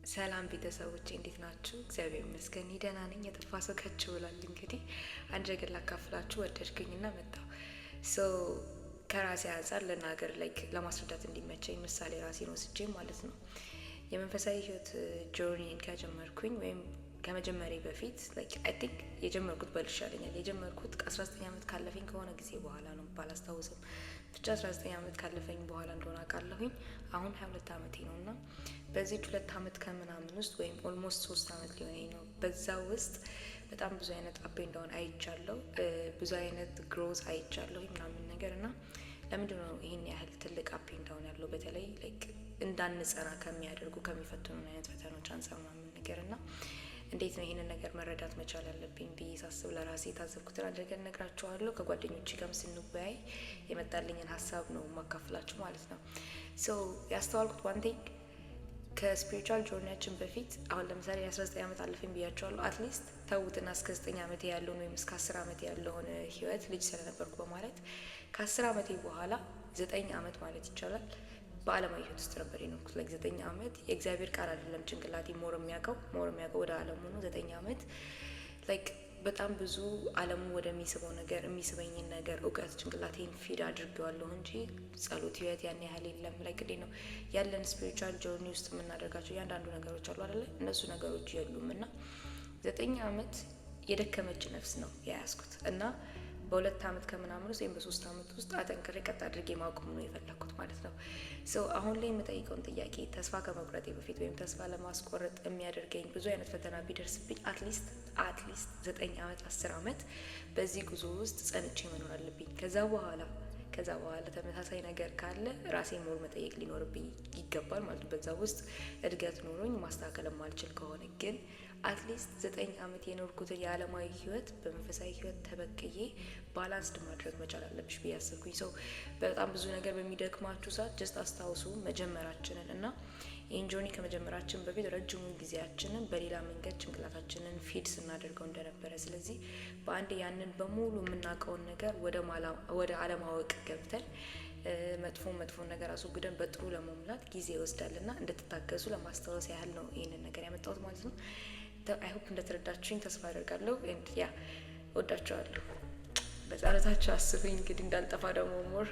ሰላም ቤተሰቦቼ እንዴት ናችሁ? እግዚአብሔር ይመስገን ደህና ነኝ። የጠፋ ሰው ከች ብሏል። እንግዲህ አንድ ነገር ላካፍላችሁ ወደድኩኝና መጣሁ። ሶ ከራሴ አንጻር ለናገር ለማስረዳት እንዲመቸኝ ምሳሌ ራሴን ወስጄ ማለት ነው። የመንፈሳዊ ህይወት ጆርኒን ከጀመርኩኝ ወይም ከመጀመሪያ በፊት አይ ቲንክ የጀመርኩት በል ይሻለኛል። የጀመርኩት ከ19 ዓመት ካለፈኝ ከሆነ ጊዜ በኋላ ነው ባላስታውስም፣ ብቻ 19 ዓመት ካለፈኝ በኋላ እንደሆነ አውቃለሁኝ። አሁን 22 ዓመቴ ነውና በዚህ 2 ዓመት ከምናምን ውስጥ ወይም ኦልሞስት 3 ዓመት ሊሆነኝ ነው። በዛ ውስጥ በጣም ብዙ አይነት አፕ ኤንድ ዳውን አይቻለሁ፣ ብዙ አይነት ግሮዝ አይቻለሁ ምናምን ነገር እና ለምንድን ነው ይሄን ያህል ትልቅ አፕ ኤንድ ዳውን ያለው? በተለይ እንዳንጸና ከሚያደርጉ ከሚፈትኑን አይነት ፈተናዎች አንፃር ምናምን ነገር እና እንዴት ነው ይሄንን ነገር መረዳት መቻል ያለብኝ ብዬ ሳስብ ለራሴ የታዘብኩትን አድርገን እነግራችኋለሁ። ከጓደኞቼ ጋርም ስንወያይ የመጣልኝን ሀሳብ ነው ማካፍላችሁ ማለት ነው። ሶ ያስተዋልኩት ዋን ቲንግ ከስፒሪቹዋል ጆርኒያችን በፊት አሁን ለምሳሌ 19 ዓመት አለፈኝ ብያቸዋለሁ። አትሊስት ተውትና እስከ 9 ዓመት ያለውን ወይም እስከ 10 ዓመት ያለውን ህይወት ልጅ ስለነበርኩ በማለት ከ10 ዓመቴ በኋላ 9 ዓመት ማለት ይቻላል በአለማዊ ህይወት ውስጥ ነበር የኖርኩት። 9 ዓመት የእግዚአብሔር ቃል አይደለም ጭንቅላቴ ሞር የሚያውቀው ወደ አለሙ ነው። 9 ዓመት በጣም ብዙ አለሙ ወደሚስበው ነገር የሚስበኝን ነገር እውቀት ጭንቅላቴን ፊድ አድርጌዋለሁ እንጂ ጸሎት ህይወት ያን ያህል የለም። እንዴ ነው ያለን ስፒሪቹዋል ጆርኒ ውስጥ የምናደርጋቸው እያንዳንዱ ነገሮች አሉ አይደለ? እነሱ ነገሮች የሉም እና 9 ዓመት የደከመች ነፍስ ነው የያዝኩት እና በ2 ዓመት ከምናምን ውስጥ ወይም በ3 ዓመት ውስጥ አጠንክሬ ቀጥ አድርጌ ማቆም ነው የፈለኩት ማለት ነው። ሶ አሁን ላይ የምጠይቀውን ጥያቄ ተስፋ ከመቁረጤ በፊት ወይም ተስፋ ለማስቆረጥ የሚያደርገኝ ብዙ አይነት ፈተና ቢደርስብኝ አትሊስት 9 ዓመት 10 ዓመት በዚህ ጉዞ ውስጥ ጸንቼ መኖር አለብኝ። ከዛ በኋላ ተመሳሳይ ነገር ካለ ራሴን ሞር መጠየቅ ሊኖርብኝ ይገባል ማለት ነው። በዛ ውስጥ እድገት ኖሮኝ ማስተካከል የማልችል ከሆነ ግን አትሊስት 9 ዓመት የኖርኩትን የዓለማዊ ህይወት በመንፈሳዊ ህይወት ተበቅዬ ባላንስድ ማድረግ መቻል አለብሽ ብዬ አሰብኩኝ። ሰው በጣም ብዙ ነገር በሚደክማችሁ ሰዓት ጀስት አስታውሱ መጀመራችንን እና ይህን ጆርኒ ከመጀመራችን በፊት ረጅሙን ጊዜያችንን በሌላ መንገድ ጭንቅላታችንን ፊድ ስናደርገው እንደነበረ። ስለዚህ በአንድ ያንን በሙሉ የምናውቀውን ነገር ወደ አለማወቅ ገብተን መጥፎ ነገር አስወግደን በጥሩ ለመሙላት ጊዜ ይወስዳልና እንድትታገሱ ለማስታወስ ያህል ነው ይህንን ነገር ያመጣሁት ማለት ነው። አይ ሆፕ እንደተረዳችሁኝ ተስፋ አደርጋለሁ። ወዳችኋለሁ። በጸሎታችሁ አስቡኝ እንግዲህ እንዳልጠፋ ደግሞ ሞር